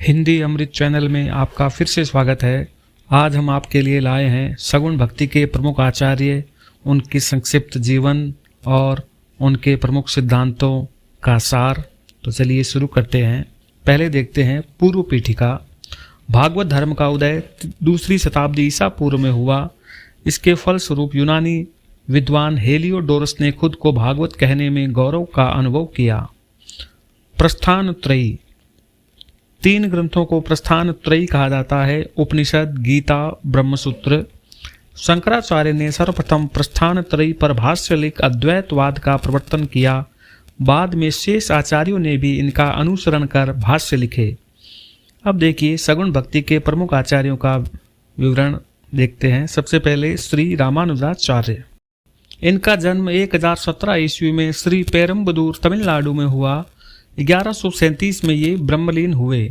हिंदी अमृत channel में आपका फिर से स्वागत है। आज हम आपके लिए लाए हैं सगुण भक्ति के प्रमुख आचार्य, उनकी संक्षिप्त जीवन और उनके प्रमुख सिद्धांतों का सार। तो चलिए शुरू करते हैं। पहले देखते हैं पूर्व पीठिका। भागवत धर्म का उदय 2री शताब्दी ईसा पूर्व में हुआ। इसके फलस्वरूप यूनानी विद्वान हेलियोडोरस ने खुद को भागवत कहने में गौरव का अनुभव किया। प्रस्थान त्रयी। 3 ग्रंथों को प्रस्थान त्रयी कहा जाता है: उपनिषद, गीता, ब्रह्मसूत्र। शंकराचार्य ने सर्वप्रथम प्रस्थान त्रयी पर भाष्य लिख अद्वैतवाद का प्रवर्तन किया। बाद में शेष आचार्यों ने भी इनका अनुसरण कर भाष्य लिखे। अब देखिए सगुण भक्ति के प्रमुख आचार्यों का विवरण देखते हैं। सबसे पहले श्री रामानुजाचार्य। इनका जन्म 1017 ईस्वी में श्री पेरम्बदूर तमिलनाडु में हुआ। 1137 में ये ब्रह्मलीन हुए।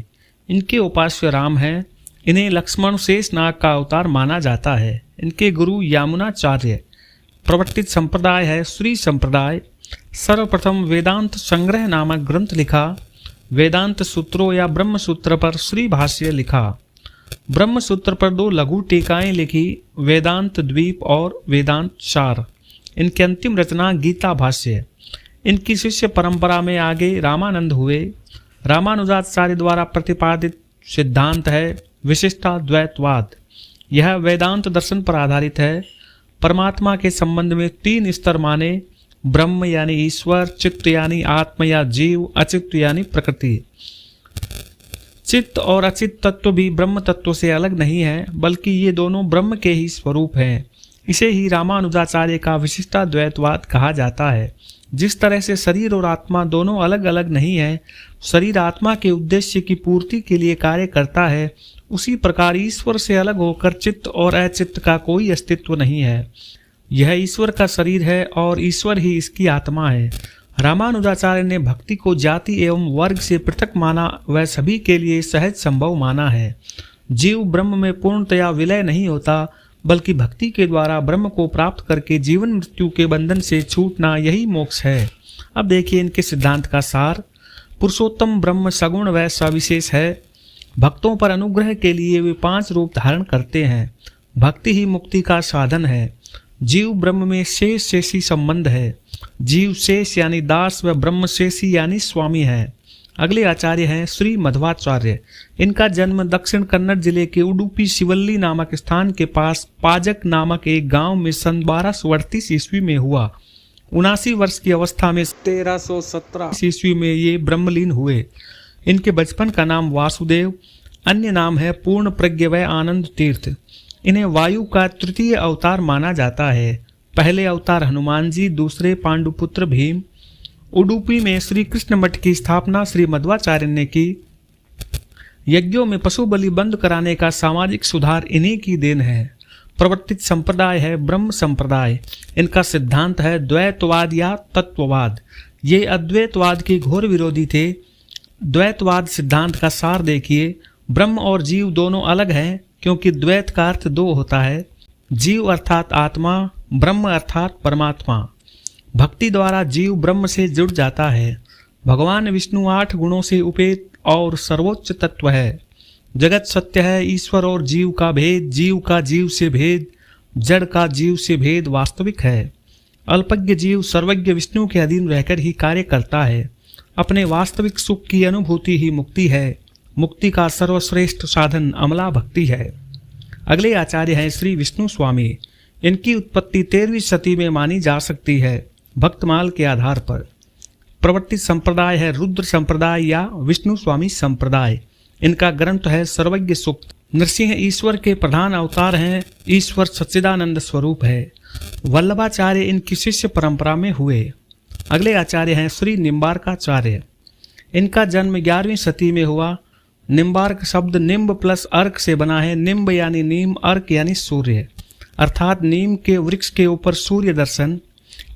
इनके उपास्य राम हैं। इन्हें लक्ष्मण शेषनाग का अवतार माना जाता है। इनके गुरु यामुनाचार्य। प्रवर्तित संप्रदाय है श्री संप्रदाय। सर्वप्रथम वेदांत संग्रह नामक ग्रंथ लिखा। वेदांत सूत्रों या ब्रह्म सूत्र पर श्री भाष्य लिखा। ब्रह्म सूत्र पर 2 लघु टीकाएं लिखी, वेदांत द्वीप और वेदांत सार। इनकी अंतिम रचना गीता भाष्य। इनकी शिष्य परंपरा में आगे रामानंद हुए। रामानुजाचार्य द्वारा प्रतिपादित सिद्धांत है विशिष्टाद्वैतवाद। यह वेदांत दर्शन पर आधारित है। परमात्मा के संबंध में 3 स्तर माने: ब्रह्म यानी ईश्वर, चित्त यानी आत्मा या जीव, अचित्त यानी प्रकृति। चित्त और अचित्त तत्व भी ब्रह्म तत्व से अलग नहीं है, बल्कि ये दोनों ब्रह्म के ही स्वरूप हैं। इसे ही रामानुजाचार्य का विशिष्टाद्वैतवाद कहा जाता है। जिस तरह से शरीर और आत्मा दोनों अलग अलग नहीं है, शरीर आत्मा के उद्देश्य की पूर्ति के लिए कार्य करता है, उसी प्रकार ईश्वर से अलग होकर चित्त और अचित्त का कोई अस्तित्व नहीं है। यह ईश्वर का शरीर है और ईश्वर ही इसकी आत्मा है। रामानुजाचार्य ने भक्ति को जाति एवं वर्ग से पृथक माना, वह सभी के लिए सहज संभव माना है। जीव ब्रह्म में पूर्णतया विलय नहीं होता, बल्कि भक्ति के द्वारा ब्रह्म को प्राप्त करके जीवन मृत्यु के बंधन से छूटना, यही मोक्ष है। अब देखिए इनके सिद्धांत का सार। पुरुषोत्तम ब्रह्म सगुण व सविशेष है। भक्तों पर अनुग्रह के लिए वे 5 रूप धारण करते हैं। भक्ति ही मुक्ति का साधन है। जीव ब्रह्म में शेष शेषी संबंध है। जीव शेष यानी दास व ब्रह्म शेषी यानी स्वामी है। अगले आचार्य हैं श्री मध्वाचार्य। इनका जन्म दक्षिण कन्नड़ जिले के उडुपी शिवल्ली नामक स्थान के पास पाजक नामक एक गांव में सन 1238 ईस्वी में हुआ। 79 वर्ष की अवस्था में 1317 ईस्वी में ये ब्रह्मलीन हुए। इनके बचपन का नाम वासुदेव, अन्य नाम है पूर्ण प्रज्ञ व आनंद तीर्थ। इन्हें वायु का 3य अवतार माना जाता है। पहले अवतार हनुमान जी, दूसरे पांडुपुत्र भीम। उडुपी में श्री कृष्ण मठ की स्थापना श्री मध्वाचार्य ने की। यज्ञों में पशु बलि बंद कराने का सामाजिक सुधार इन्हीं की देन है। प्रवर्तित संप्रदाय है ब्रह्म संप्रदाय। इनका सिद्धांत है द्वैतवाद या तत्ववाद। ये अद्वैतवाद के घोर विरोधी थे। द्वैतवाद सिद्धांत का सार देखिए। ब्रह्म और जीव दोनों अलग हैं, क्योंकि द्वैत का अर्थ 2 होता है। जीव अर्थात आत्मा, ब्रह्म अर्थात परमात्मा। भक्ति द्वारा जीव ब्रह्म से जुड़ जाता है। भगवान विष्णु 8 गुणों से उपेत और सर्वोच्च तत्व है। जगत सत्य है। ईश्वर और जीव का भेद, जीव का जीव से भेद, जड़ का जीव से भेद वास्तविक है। अल्पज्ञ जीव सर्वज्ञ विष्णु के अधीन रहकर ही कार्य करता है। अपने वास्तविक सुख की अनुभूति ही मुक्ति है। मुक्ति का सर्वश्रेष्ठ साधन अमला भक्ति है। अगले आचार्य हैं श्री विष्णु स्वामी। इनकी उत्पत्ति 13वीं शती में मानी जा सकती है, भक्तमाल के आधार पर। प्रवर्तित संप्रदाय है रुद्र संप्रदाय या विष्णु स्वामी संप्रदाय। इनका ग्रंथ है सर्वज्ञ सूक्त। नरसिंह ईश्वर के प्रधान अवतार हैं। ईश्वर सच्चिदानंद स्वरूप है। वल्लभाचार्य इनकी शिष्य परंपरा में हुए। अगले आचार्य हैं श्री निम्बार्काचार्य। इनका जन्म 11वीं शती में हुआ। निम्बार्क शब्द निम्ब प्लस अर्क से बना है। निम्ब यानी नीम, अर्क यानी सूर्य, अर्थात नीम के वृक्ष के ऊपर सूर्य दर्शन।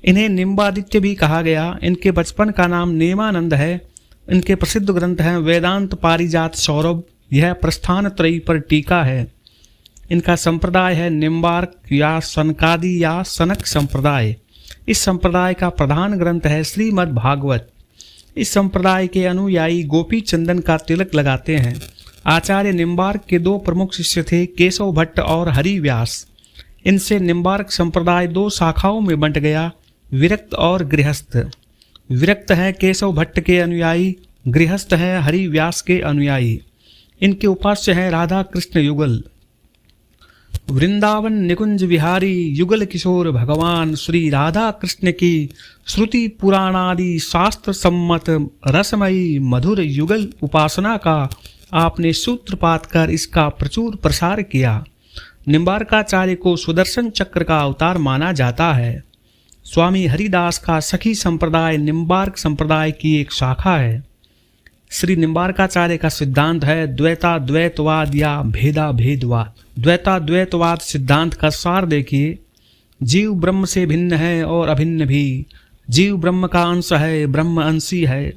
इन्हें निम्बादित्य भी कहा गया। इनके बचपन का नाम नेमानंद है। इनके प्रसिद्ध ग्रंथ हैं वेदांत पारिजात सौरभ। यह प्रस्थान त्रयी पर टीका है। इनका संप्रदाय है निम्बार्क या सनकादि या सनक संप्रदाय। इस संप्रदाय का प्रधान ग्रंथ है श्रीमद् भागवत। इस संप्रदाय के अनुयायी गोपी चंदन का तिलक लगाते हैं। आचार्य निम्बार्क के दो प्रमुख शिष्य थे, केशव भट्ट और हरि व्यास। इनसे निम्बार्क संप्रदाय दो शाखाओं में बंट गया, विरक्त और गृहस्थ। विरक्त हैं केशव भट्ट के अनुयायी, गृहस्थ हैं हरि व्यास के अनुयायी। इनके उपास्य हैं राधा कृष्ण युगल। वृंदावन निकुंज विहारी युगल किशोर भगवान श्री राधा कृष्ण की श्रुति पुराणादि शास्त्र सम्मत रसमयी मधुर युगल उपासना का आपने सूत्रपात कर इसका प्रचुर प्रसार किया। निम्बार्काचार्य को सुदर्शन चक्र का अवतार माना जाता है। स्वामी हरिदास का सखी संप्रदाय निम्बार्क संप्रदाय की एक शाखा है। श्री निम्बार्काचार्य का सिद्धांत है द्वैताद्वैतवाद या भेदा भेदवाद। द्वैताद्वैतवाद सिद्धांत का सार देखिए, जीव ब्रह्म से भिन्न है और अभिन्न भी। जीव ब्रह्म का अंश है, ब्रह्म अंशी है।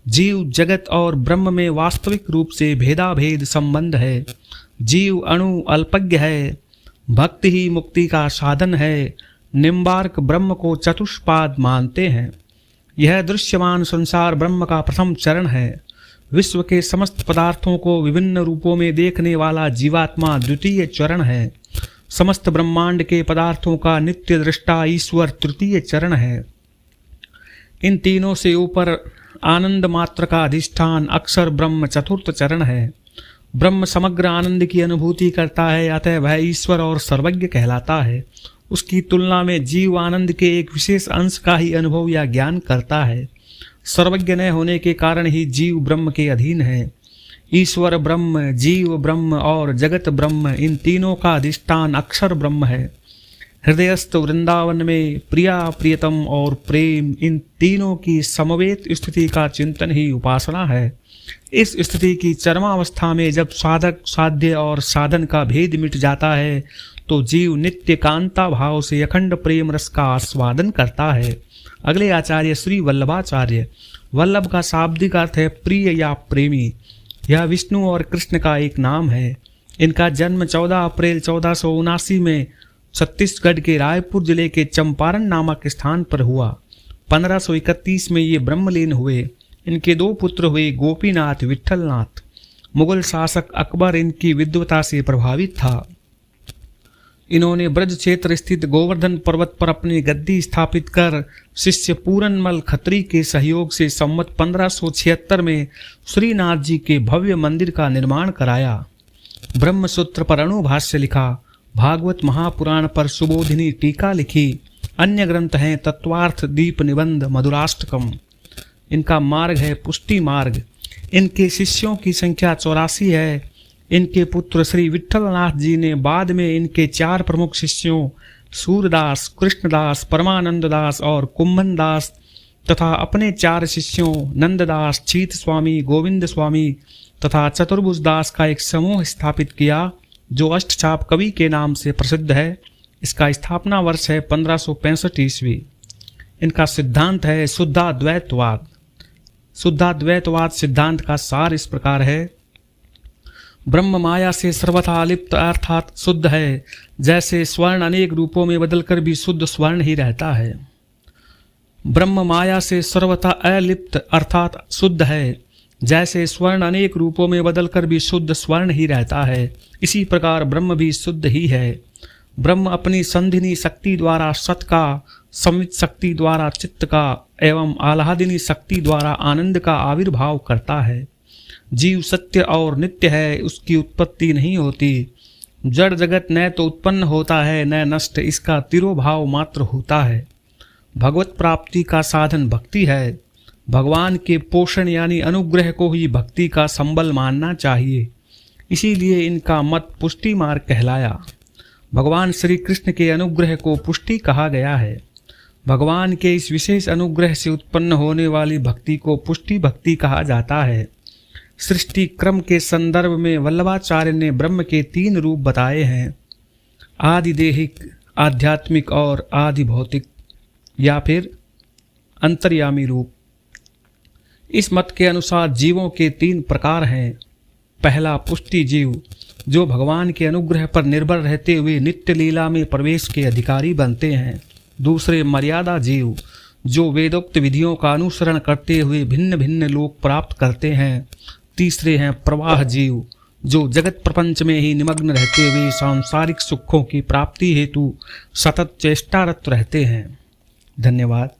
जीव जगत और ब्रह्म में वास्तविक रूप से भेदाभेद संबंध है। जीव अणु अल्पज्ञ है, भक्ति ही मुक्ति का साधन है। निम्बार्क ब्रह्म को चतुष्पाद मानते हैं। यह दृश्यमान संसार ब्रह्म का प्रथम चरण है। विश्व के समस्त पदार्थों को विभिन्न रूपों में देखने वाला जीवात्मा द्वितीय चरण है। समस्त ब्रह्मांड के पदार्थों का नित्य दृष्टा ईश्वर तृतीय चरण है। इन तीनों से ऊपर आनंद मात्र का अधिष्ठान अक्षर ब्रह्म चतुर्थ चरण है। ब्रह्म समग्र आनंद की अनुभूति करता है, अतः वह ईश्वर और सर्वज्ञ कहलाता है। उसकी तुलना में जीव आनंद के एक विशेष अंश का ही अनुभव या ज्ञान करता है। सर्वज्ञ न होने के कारण ही जीव ब्रह्म के अधीन है। ईश्वर ब्रह्म, जीव ब्रह्म और जगत ब्रह्म, इन तीनों का अधिष्ठान अक्षर ब्रह्म है। हृदयस्थ वृंदावन में प्रिया प्रियतम और प्रेम, इन तीनों की समवेत स्थिति का चिंतन ही उपासना है। इस स्थिति की चरमावस्था में जब साधक साध्य और साधन का भेद मिट जाता है तो जीव नित्य कांता भाव से अखंड प्रेम रस का आस्वादन करता है। अगले आचार्य श्री वल्लभाचार्य। वल्लभ का शाब्दिक अर्थ है प्रिय या प्रेमी। यह विष्णु और कृष्ण का एक नाम है। इनका जन्म 14 अप्रैल 1479 में छत्तीसगढ़ के रायपुर जिले के चंपारण नामक स्थान पर हुआ। 1531 में ये ब्रह्मलीन हुए। इनके दो पुत्र हुए, गोपीनाथ, विठलनाथ। मुगल शासक अकबर इनकी विद्वता से प्रभावित था। इन्होंने ब्रज क्षेत्र स्थित गोवर्धन पर्वत पर अपनी गद्दी स्थापित कर शिष्य पूरनमल खत्री के सहयोग से संवत 1576 में श्रीनाथ जी के भव्य मंदिर का निर्माण कराया। ब्रह्मसूत्र पर अणुभाष्य लिखा, भागवत महापुराण पर सुबोधिनी टीका लिखी। अन्य ग्रंथ हैं तत्वार्थ दीप निबंध, मधुराष्टकम। इनका मार्ग है पुष्टि मार्ग। इनके शिष्यों की संख्या 84 है। इनके पुत्र श्री विठलनाथ जी ने बाद में इनके 4 प्रमुख शिष्यों सूरदास, कृष्णदास, परमानंद दास और कुंभन दास तथा अपने 4 शिष्यों नंददास, चीत स्वामी, गोविंद स्वामी तथा चतुर्भुज दास का एक समूह स्थापित किया जो अष्टचाप कवि के नाम से प्रसिद्ध है। इसका स्थापना वर्ष है 1565 ईस्वी। इनका सिद्धांत है शुद्धाद्वैतवाद। शुद्धाद्वैतवाद सिद्धांत का सार इस प्रकार है, ब्रह्म माया से सर्वथा अलिप्त अर्थात शुद्ध है। जैसे स्वर्ण अनेक रूपों में बदलकर भी शुद्ध स्वर्ण ही रहता है। ब्रह्म माया से सर्वथा अलिप्त अर्थात शुद्ध है। जैसे स्वर्ण अनेक रूपों में बदलकर भी शुद्ध स्वर्ण ही रहता है, इसी प्रकार ब्रह्म भी शुद्ध ही है। ब्रह्म अपनी संधिनी शक्ति द्वारा सत का, संवित शक्ति द्वारा चित्त का एवं आह्लादिनी शक्ति द्वारा आनंद का आविर्भाव करता है। जीव सत्य और नित्य है, उसकी उत्पत्ति नहीं होती। जड़ जगत न तो उत्पन्न होता है न नष्ट, इसका तिरोभाव मात्र होता है। भगवत प्राप्ति का साधन भक्ति है। भगवान के पोषण यानी अनुग्रह को ही भक्ति का संबल मानना चाहिए। इसीलिए इनका मत पुष्टि मार्ग कहलाया। भगवान श्री कृष्ण के अनुग्रह को पुष्टि कहा गया है। भगवान के इस विशेष अनुग्रह से उत्पन्न होने वाली भक्ति को पुष्टि भक्ति कहा जाता है। सृष्टि क्रम के संदर्भ में वल्लभाचार्य ने ब्रह्म के 3 रूप बताए हैं, आदि देहिक, आध्यात्मिक और आदि भौतिक या फिर अंतर्यामी रूप। इस मत के अनुसार जीवों के 3 प्रकार हैं। पहला पुष्टि जीव, जो भगवान के अनुग्रह पर निर्भर रहते हुए नित्य लीला में प्रवेश के अधिकारी बनते हैं। दूसरे मर्यादा जीव, जो वेदोक्त विधियों का अनुसरण करते हुए भिन्न भिन्न लोक प्राप्त करते हैं। तीसरे हैं प्रवाह जीव, जो जगत प्रपंच में ही निमग्न रहते हुए सांसारिक सुखों की प्राप्ति हेतु सतत चेष्टारत रहते हैं। धन्यवाद।